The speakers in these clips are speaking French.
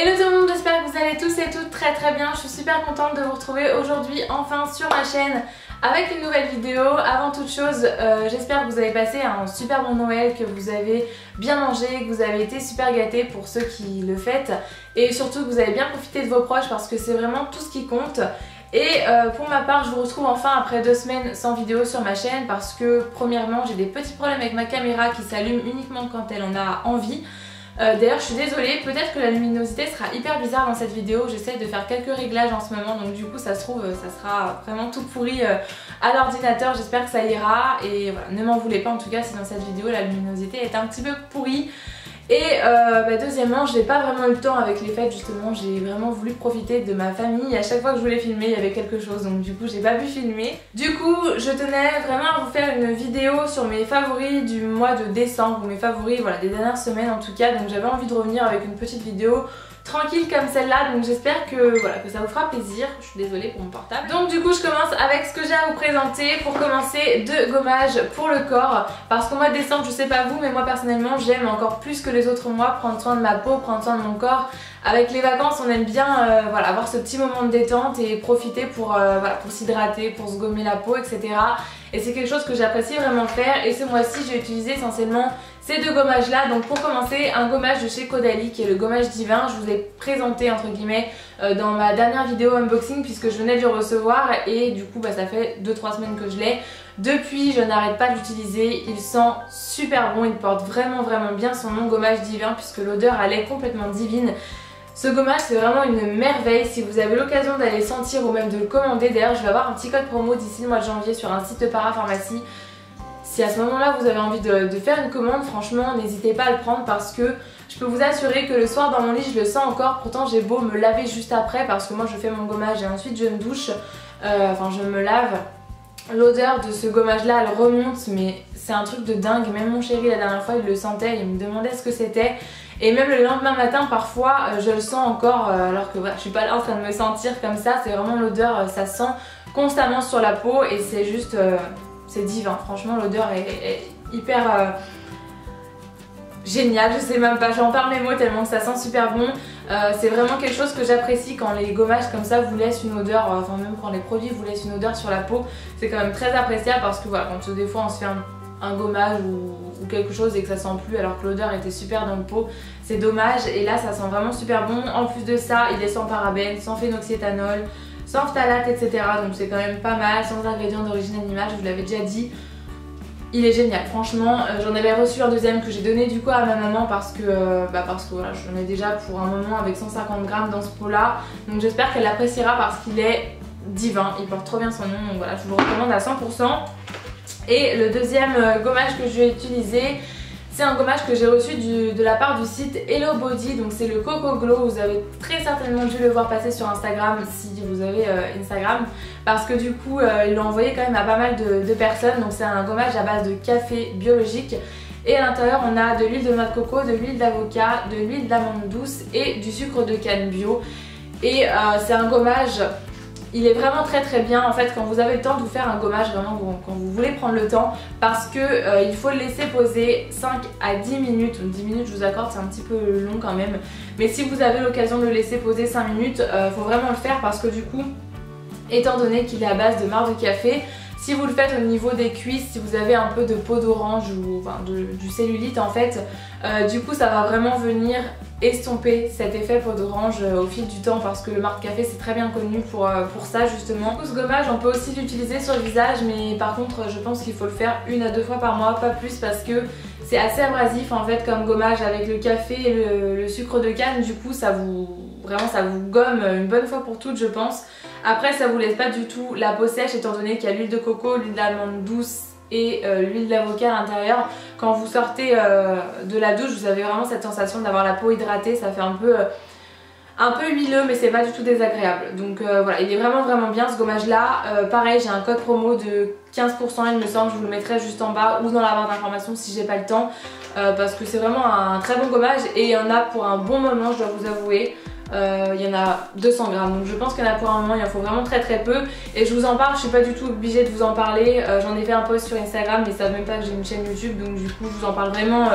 Hello tout le monde, j'espère que vous allez tous et toutes très bien. Je suis super contente de vous retrouver aujourd'hui enfin sur ma chaîne avec une nouvelle vidéo. Avant toute chose, j'espère que vous avez passé un super bon Noël, que vous avez bien mangé, que vous avez été super gâtés pour ceux qui le fêtent et surtout que vous avez bien profité de vos proches parce que c'est vraiment tout ce qui compte. Et pour ma part, je vous retrouve enfin après 2 semaines sans vidéo sur ma chaîne parce que premièrement j'ai des petits problèmes avec ma caméra qui s'allume uniquement quand elle en a envie. D'ailleurs je suis désolée, peut-être que la luminosité sera hyper bizarre dans cette vidéo, j'essaie de faire quelques réglages en ce moment donc du coup ça se trouve ça sera vraiment tout pourri à l'ordinateur, j'espère que ça ira et voilà, ne m'en voulez pas en tout cas si dans cette vidéo la luminosité est un petit peu pourrie. Et deuxièmement, j'ai pas vraiment eu le temps avec les fêtes justement, j'ai vraiment voulu profiter de ma famille. À chaque fois que je voulais filmer, il y avait quelque chose, donc du coup j'ai pas pu filmer. Du coup, je tenais vraiment à vous faire une vidéo sur mes favoris du mois de décembre, ou mes favoris voilà, des dernières semaines en tout cas. Donc j'avais envie de revenir avec une petite vidéo tranquille comme celle-là, donc j'espère que, voilà, que ça vous fera plaisir. Je suis désolée pour mon portable. Donc du coup je commence avec ce que j'ai à vous présenter. Pour commencer, 2 gommages pour le corps, parce qu'au mois de décembre, je sais pas vous, mais moi personnellement j'aime encore plus que les autres mois prendre soin de ma peau, prendre soin de mon corps. Avec les vacances on aime bien voilà, avoir ce petit moment de détente et profiter pour s'hydrater, pour se gommer la peau, etc. Et c'est quelque chose que j'apprécie vraiment faire, et ce mois-ci j'ai utilisé essentiellement ces 2 gommages là. Donc pour commencer, un gommage de chez Caudalie qui est le gommage divin. Je vous ai présenté entre guillemets dans ma dernière vidéo unboxing puisque je venais de le recevoir et du coup ça fait 2-3 semaines que je l'ai. Depuis je n'arrête pas de l'utiliser, il sent super bon, il porte vraiment bien son nom, gommage divin, puisque l'odeur elle est complètement divine. Ce gommage c'est vraiment une merveille. Si vous avez l'occasion d'aller le sentir ou même de le commander, d'ailleurs je vais avoir un petit code promo d'ici le mois de janvier sur un site de parapharmacie. Si à ce moment-là vous avez envie de faire une commande, franchement n'hésitez pas à le prendre parce que je peux vous assurer que le soir dans mon lit je le sens encore. Pourtant j'ai beau me laver juste après parce que moi je fais mon gommage et ensuite je me douche, enfin je me lave. L'odeur de ce gommage là elle remonte, mais c'est un truc de dingue. Même mon chéri la dernière fois il le sentait, il me demandait ce que c'était. Et même le lendemain matin parfois je le sens encore alors que voilà, je suis pas là en train de me sentir comme ça. C'est vraiment l'odeur, ça sent constamment sur la peau et c'est juste... c'est divin, franchement l'odeur est hyper géniale, je sais même pas, j'en parle mes mots tellement que ça sent super bon. C'est vraiment quelque chose que j'apprécie quand les gommages comme ça vous laissent une odeur, enfin même quand les produits vous laissent une odeur sur la peau, c'est quand même très appréciable parce que voilà, quand des fois on se fait un gommage ou quelque chose et que ça sent plus alors que l'odeur était super dans le pot, c'est dommage. Et là ça sent vraiment super bon. En plus de ça il est sans parabènes, sans phénoxyéthanol, sans phtalate, etc. Donc c'est quand même pas mal, sans ingrédients d'origine animale, je vous l'avais déjà dit. Il est génial, franchement. J'en avais reçu un deuxième que j'ai donné du coup à ma maman parce que voilà, j'en ai déjà pour un moment avec 150 grammes dans ce pot là. Donc j'espère qu'elle l'appréciera parce qu'il est divin, il porte trop bien son nom. Donc voilà, je vous le recommande à 100%. Et le deuxième gommage que je vais utiliser, c'est un gommage que j'ai reçu de la part du site Hello Body, donc c'est le Coco Glow. Vous avez très certainement dû le voir passer sur Instagram si vous avez Instagram, parce que du coup ils l'ont envoyé quand même à pas mal de personnes. Donc c'est un gommage à base de café biologique et à l'intérieur on a de l'huile de noix de coco, de l'huile d'avocat, de l'huile d'amande douce et du sucre de canne bio. Et c'est un gommage... il est vraiment très bien en fait quand vous avez le temps de vous faire un gommage, vraiment quand vous voulez prendre le temps, parce que il faut le laisser poser 5 à 10 minutes. 10 minutes je vous accorde, c'est un petit peu long quand même, mais si vous avez l'occasion de le laisser poser 5 minutes, faut vraiment le faire parce que du coup, étant donné qu'il est à base de marc de café, si vous le faites au niveau des cuisses, si vous avez un peu de peau d'orange ou enfin, du cellulite en fait, du coup ça va vraiment venir estomper cet effet peau d'orange au fil du temps, parce que le marc de café c'est très bien connu pour ça justement. Du coup ce gommage on peut aussi l'utiliser sur le visage, mais par contre je pense qu'il faut le faire 1 à 2 fois par mois, pas plus, parce que c'est assez abrasif en fait comme gommage avec le café et le sucre de canne. Du coup ça vous gomme une bonne fois pour toutes je pense. Après ça vous laisse pas du tout la peau sèche étant donné qu'il y a l'huile de coco, l'huile d'amande douce et l'huile d'avocat à l'intérieur. Quand vous sortez de la douche vous avez vraiment cette sensation d'avoir la peau hydratée, ça fait un peu huileux mais c'est pas du tout désagréable. Donc voilà, il est vraiment bien ce gommage là. Pareil, j'ai un code promo de 15% il me semble, je vous le mettrai juste en bas ou dans la barre d'informations si j'ai pas le temps, parce que c'est vraiment un très bon gommage et il y en a pour un bon moment, je dois vous avouer. Il y en a 200 grammes, donc je pense qu'il y en a pour un moment, il en faut vraiment très peu. Et je vous en parle, je suis pas du tout obligée de vous en parler, j'en ai fait un post sur Instagram mais ils savent même pas que j'ai une chaîne YouTube, donc du coup je vous en parle vraiment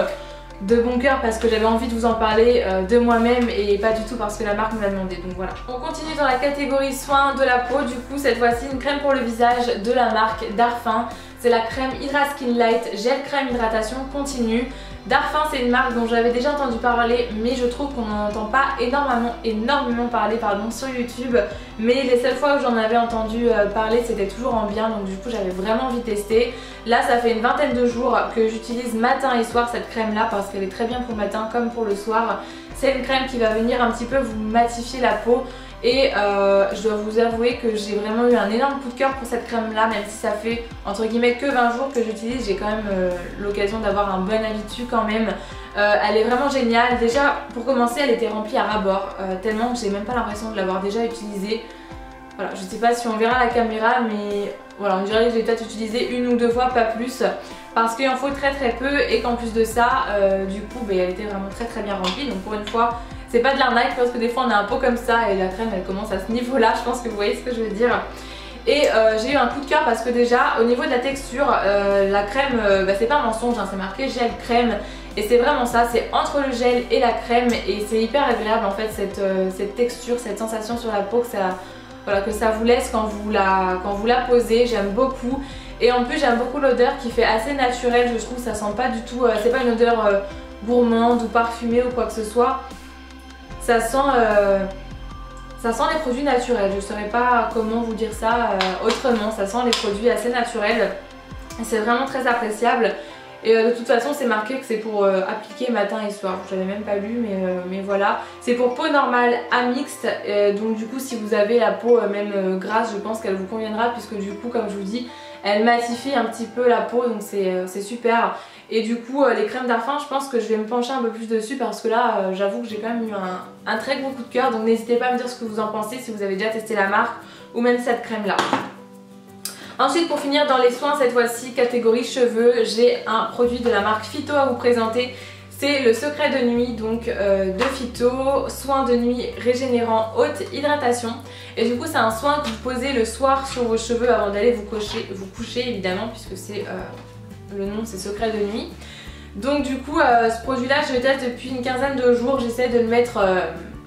de bon cœur parce que j'avais envie de vous en parler de moi-même et pas du tout parce que la marque me l'a demandé, donc voilà. On continue dans la catégorie soins de la peau, du coup cette fois-ci une crème pour le visage de la marque Darphin. C'est la crème Hydra Skin Light Gel Crème Hydratation Continue. Darphin, c'est une marque dont j'avais déjà entendu parler, mais je trouve qu'on n'en entend pas énormément parler sur YouTube. Mais les seules fois où j'en avais entendu parler, c'était toujours en bien, donc du coup j'avais vraiment envie de tester. Là, ça fait une vingtaine de jours que j'utilise matin et soir cette crème là parce qu'elle est très bien pour le matin comme pour le soir. C'est une crème qui va venir un petit peu vous matifier la peau. Et je dois vous avouer que j'ai vraiment eu un énorme coup de cœur pour cette crème là, même si ça fait entre guillemets que 20 jours que j'utilise, j'ai quand même l'occasion d'avoir un bon avis dessus quand même. Elle est vraiment géniale. Déjà pour commencer elle était remplie à ras-bord, tellement que j'ai même pas l'impression de l'avoir déjà utilisée. Voilà, je sais pas si on verra à la caméra, mais voilà, on dirait que j'ai peut-être utilisé une ou deux fois, pas plus, parce qu'il en faut très peu et qu'en plus de ça, du coup elle était vraiment très bien remplie. Donc pour une fois, c'est pas de l'arnaque parce que des fois on a un pot comme ça et la crème elle commence à ce niveau là, je pense que vous voyez ce que je veux dire. Et j'ai eu un coup de cœur parce que déjà au niveau de la texture, la crème, c'est pas un mensonge, hein, c'est marqué gel crème. Et c'est vraiment ça, c'est entre le gel et la crème et c'est hyper agréable en fait cette texture, cette sensation sur la peau que ça, voilà, que ça vous laisse quand vous la posez. J'aime beaucoup. Et en plus j'aime beaucoup l'odeur qui fait assez naturelle, je trouve. Ça sent pas du tout, c'est pas une odeur gourmande ou parfumée ou quoi que ce soit. Ça sent les produits naturels. Je ne saurais pas comment vous dire ça autrement. Ça sent les produits assez naturels. C'est vraiment très appréciable. Et de toute façon c'est marqué que c'est pour appliquer matin et soir. Je n'avais même pas lu mais voilà. C'est pour peau normale à mixte. Donc du coup si vous avez la peau même grasse, je pense qu'elle vous conviendra puisque du coup comme je vous dis, elle matifie un petit peu la peau, donc c'est super. Et du coup les crèmes Darphin, je pense que je vais me pencher un peu plus dessus parce que là j'avoue que j'ai quand même eu un très gros coup de cœur. Donc n'hésitez pas à me dire ce que vous en pensez si vous avez déjà testé la marque ou même cette crème là. Ensuite pour finir dans les soins cette fois-ci catégorie cheveux, j'ai un produit de la marque Phyto à vous présenter. C'est le secret de nuit donc de Phyto, soin de nuit régénérant haute hydratation. Et du coup c'est un soin que vous posez le soir sur vos cheveux avant d'aller vous coucher évidemment puisque c'est le nom c'est secret de nuit. Donc du coup ce produit là je le teste depuis une quinzaine de jours, j'essaie de le mettre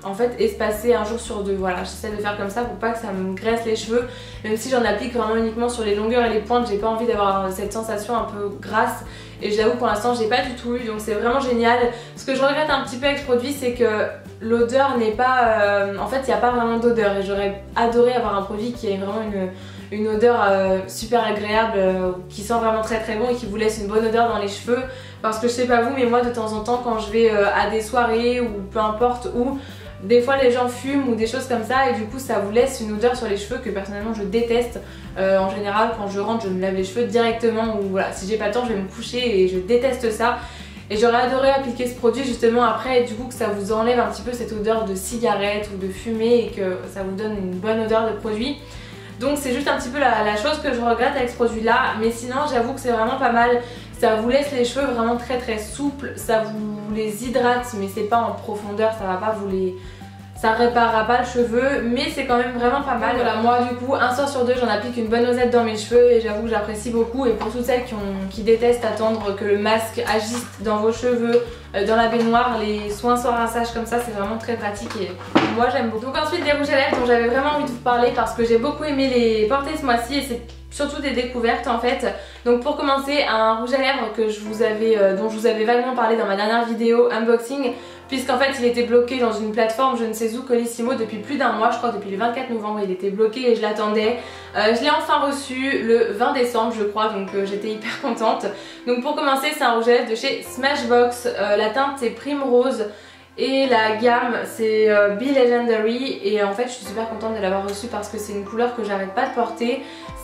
en fait espacé un jour sur deux, voilà, j'essaie de faire comme ça pour pas que ça me graisse les cheveux, même si j'en applique vraiment uniquement sur les longueurs et les pointes, j'ai pas envie d'avoir cette sensation un peu grasse et j'avoue pour l'instant j'ai pas du tout eu, donc c'est vraiment génial. Ce que je regrette un petit peu avec ce produit c'est que l'odeur n'est pas, en fait il n'y a pas vraiment d'odeur et j'aurais adoré avoir un produit qui ait vraiment une odeur super agréable, qui sent vraiment très bon et qui vous laisse une bonne odeur dans les cheveux. Parce que je sais pas vous mais moi de temps en temps quand je vais à des soirées ou peu importe où, des fois les gens fument ou des choses comme ça et du coup ça vous laisse une odeur sur les cheveux que personnellement je déteste. En général quand je rentre je me lave les cheveux directement ou voilà, si j'ai pas le temps je vais me coucher et je déteste ça. Et j'aurais adoré appliquer ce produit justement après et du coup que ça vous enlève un petit peu cette odeur de cigarette ou de fumée et que ça vous donne une bonne odeur de produit. Donc c'est juste un petit peu la chose que je regrette avec ce produit là, mais sinon j'avoue que c'est vraiment pas mal. Ça vous laisse les cheveux vraiment très souples, ça vous les hydrate mais c'est pas en profondeur, ça va pas vous les... ça réparera pas le cheveu mais c'est quand même vraiment pas mal. Voilà, moi du coup un soir sur deux j'en applique une bonne osette dans mes cheveux et j'avoue que j'apprécie beaucoup. Et pour toutes celles qui détestent attendre que le masque agisse dans vos cheveux, dans la baignoire, les soins sans rinçage comme ça c'est vraiment très pratique et moi j'aime beaucoup. Donc ensuite des rouges à lèvres dont j'avais vraiment envie de vous parler parce que j'ai beaucoup aimé les porter ce mois-ci et c'est surtout des découvertes en fait. Donc pour commencer un rouge à lèvres que dont je vous avais vaguement parlé dans ma dernière vidéo unboxing, puisqu'en fait il était bloqué dans une plateforme je ne sais où, Colissimo, depuis plus d'un mois, je crois depuis le 24 novembre il était bloqué et je l'attendais. Je l'ai enfin reçu le 20 décembre je crois, donc j'étais hyper contente. Donc pour commencer c'est un rouge à lèvres de chez Smashbox, la teinte c'est Primrose et la gamme c'est Be Legendary et en fait je suis super contente de l'avoir reçu parce que c'est une couleur que j'arrête pas de porter.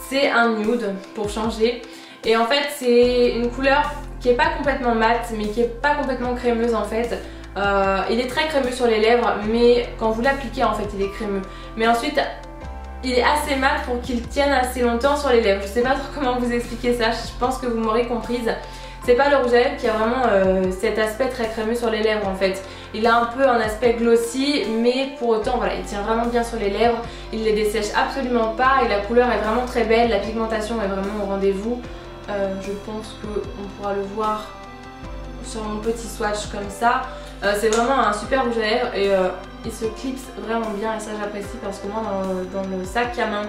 C'est un nude pour changer et en fait c'est une couleur qui est pas complètement mat mais qui est pas complètement crémeuse en fait. Il est très crémeux sur les lèvres mais quand vous l'appliquez en fait il est crémeux, mais ensuite il est assez mat pour qu'il tienne assez longtemps sur les lèvres. Je sais pas trop comment vous expliquer ça, je pense que vous m'aurez comprise. C'est pas le rouge à lèvres qui a vraiment cet aspect très crémeux sur les lèvres en fait. Il a un peu un aspect glossy mais pour autant voilà, il tient vraiment bien sur les lèvres. Il les dessèche absolument pas et la couleur est vraiment très belle, la pigmentation est vraiment au rendez-vous. Je pense qu'on pourra le voir sur mon petit swatch comme ça. C'est vraiment un super rouge à lèvres et il se clipse vraiment bien et ça j'apprécie parce que moi dans le sac à main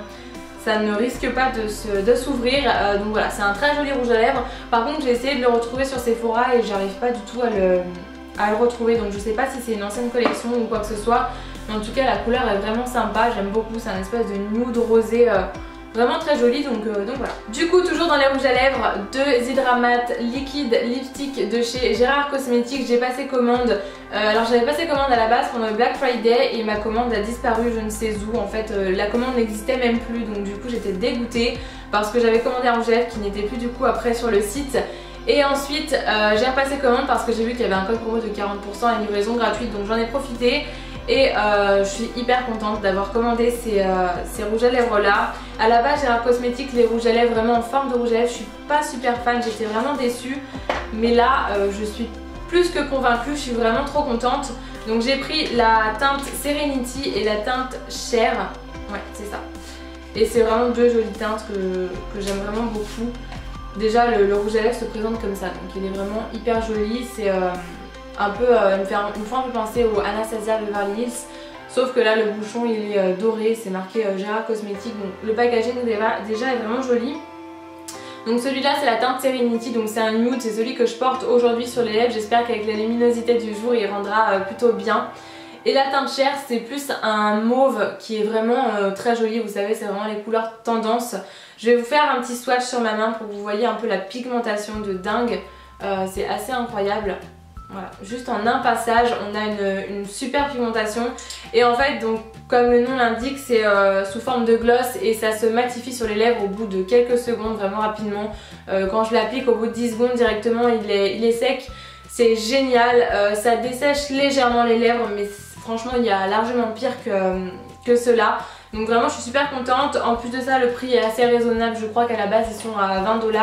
ça ne risque pas de s'ouvrir. Donc voilà, c'est un très joli rouge à lèvres. Par contre j'ai essayé de le retrouver sur Sephora et j'arrive pas du tout à le retrouver. Donc je sais pas si c'est une ancienne collection ou quoi que ce soit. Mais en tout cas la couleur est vraiment sympa, j'aime beaucoup. C'est un espèce de nude rosé vraiment très joli, donc voilà. Du coup, toujours dans les rouges à lèvres, 2 Hydra Matte Liquid Lipstick de chez Gérard Cosmetics. J'ai passé commande, alors j'avais passé commande à la base pendant le Black Friday et ma commande a disparu je ne sais où. En fait la commande n'existait même plus, donc du coup j'étais dégoûtée parce que j'avais commandé un rouge à lèvres qui n'était plus du coup après sur le site. Et ensuite j'ai repassé commande parce que j'ai vu qu'il y avait un code promo de 40% à livraison gratuite, donc j'en ai profité. Et je suis hyper contente d'avoir commandé ces rouges à lèvres là. À la base Gérard Cosmetics, les rouges à lèvres vraiment en forme de rouge à lèvres, je suis pas super fan, j'étais vraiment déçue. Mais là je suis plus que convaincue, je suis vraiment trop contente. Donc j'ai pris la teinte Serenity et la teinte Cher. Ouais c'est ça. Et c'est vraiment 2 jolies teintes que j'aime vraiment beaucoup. Déjà le rouge à lèvres se présente comme ça, donc il est vraiment hyper joli. C'est un peu, il me fait un peu penser au Anastasia Beverly Hills, sauf que là le bouchon il est doré, c'est marqué Gérard Cosmetics, donc le packaging déjà est vraiment joli. Donc celui-là c'est la teinte Serenity, donc c'est un nude, c'est celui que je porte aujourd'hui sur les lèvres. J'espère qu'avec la luminosité du jour il rendra plutôt bien. Et la teinte Cher c'est plus un mauve qui est vraiment très joli, vous savez c'est vraiment les couleurs tendance. Je vais vous faire un petit swatch sur ma main pour que vous voyez un peu la pigmentation de dingue, c'est assez incroyable. Voilà, juste en un passage on a une super pigmentation et en fait donc comme le nom l'indique c'est sous forme de gloss et ça se matifie sur les lèvres au bout de quelques secondes, vraiment rapidement. Quand je l'applique au bout de 10 secondes directement il est sec, c'est génial. Ça dessèche légèrement les lèvres mais franchement il y a largement pire que cela. Donc vraiment je suis super contente. En plus de ça le prix est assez raisonnable, je crois qu'à la base ils sont à 20 $.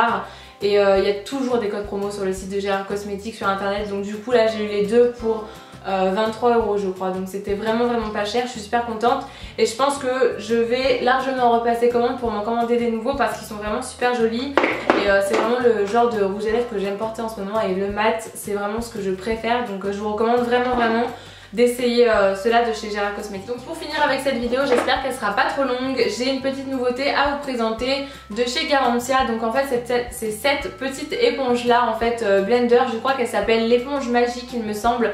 Et il y a toujours des codes promo sur le site de Gérard Cosmetics sur internet. Donc du coup là j'ai eu les deux pour 23 € je crois. Donc c'était vraiment pas cher, je suis super contente. Et je pense que je vais largement repasser commande pour m'en commander des nouveaux parce qu'ils sont vraiment super jolis. Et c'est vraiment le genre de rouge à lèvres que j'aime porter en ce moment. Et le mat c'est vraiment ce que je préfère. Donc je vous recommande vraiment d'essayer cela de chez Gérard Cosmetics. Donc pour finir avec cette vidéo, j'espère qu'elle sera pas trop longue. J'ai une petite nouveauté à vous présenter de chez Garantia. Donc en fait c'est cette petite éponge là en fait Blender, je crois qu'elle s'appelle l'éponge magique il me semble.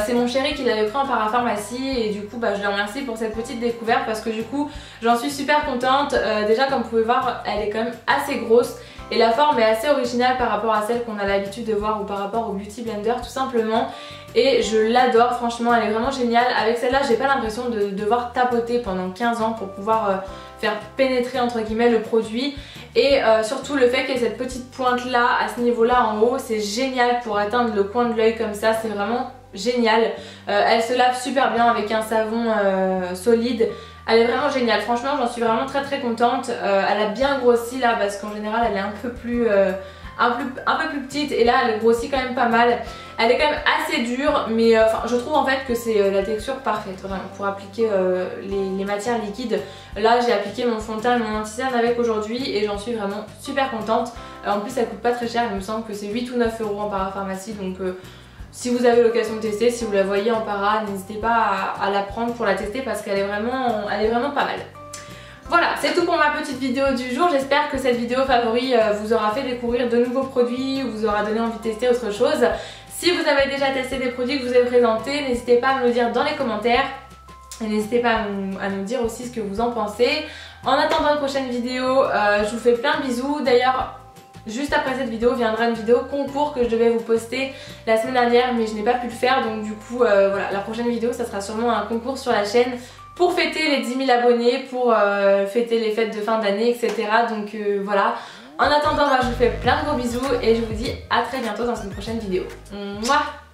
C'est mon chéri qui l'avait pris en parapharmacie et du coup je le remercie pour cette petite découverte parce que du coup j'en suis super contente. Déjà comme vous pouvez voir elle est quand même assez grosse. Et la forme est assez originale par rapport à celle qu'on a l'habitude de voir ou par rapport au Beauty Blender tout simplement. Et je l'adore, franchement elle est vraiment géniale. Avec celle-là j'ai pas l'impression de devoir tapoter pendant 15 ans pour pouvoir faire pénétrer entre guillemets le produit. Et surtout le fait qu'il y ait cette petite pointe là à ce niveau là en haut, c'est génial pour atteindre le coin de l'œil comme ça, c'est vraiment génial. Elle se lave super bien avec un savon solide. Elle est vraiment géniale, franchement j'en suis vraiment très contente. Elle a bien grossi là parce qu'en général elle est un peu plus petite et là elle grossit quand même pas mal. Elle est quand même assez dure mais je trouve en fait que c'est la texture parfaite vraiment pour appliquer les matières liquides. Là j'ai appliqué mon fond de teint et mon anti-cerne avec aujourd'hui et j'en suis vraiment super contente. En plus elle coûte pas très cher, il me semble que c'est 8 ou 9 € en parapharmacie donc si vous avez l'occasion de tester, si vous la voyez en para, n'hésitez pas à la prendre pour la tester parce qu'elle est vraiment pas mal. Voilà, c'est tout pour ma petite vidéo du jour. J'espère que cette vidéo favori vous aura fait découvrir de nouveaux produits, vous aura donné envie de tester autre chose. Si vous avez déjà testé des produits que je vous ai présentés, n'hésitez pas à me le dire dans les commentaires. Et n'hésitez pas à nous dire aussi ce que vous en pensez. En attendant une prochaine vidéo, je vous fais plein de bisous. D'ailleurs, juste après cette vidéo viendra une vidéo concours que je devais vous poster la semaine dernière mais je n'ai pas pu le faire. Donc du coup, voilà, la prochaine vidéo ça sera sûrement un concours sur la chaîne pour fêter les 10 000 abonnés, pour fêter les fêtes de fin d'année, etc. Donc voilà. En attendant, moi je vous fais plein de gros bisous et je vous dis à très bientôt dans une prochaine vidéo. Mouah.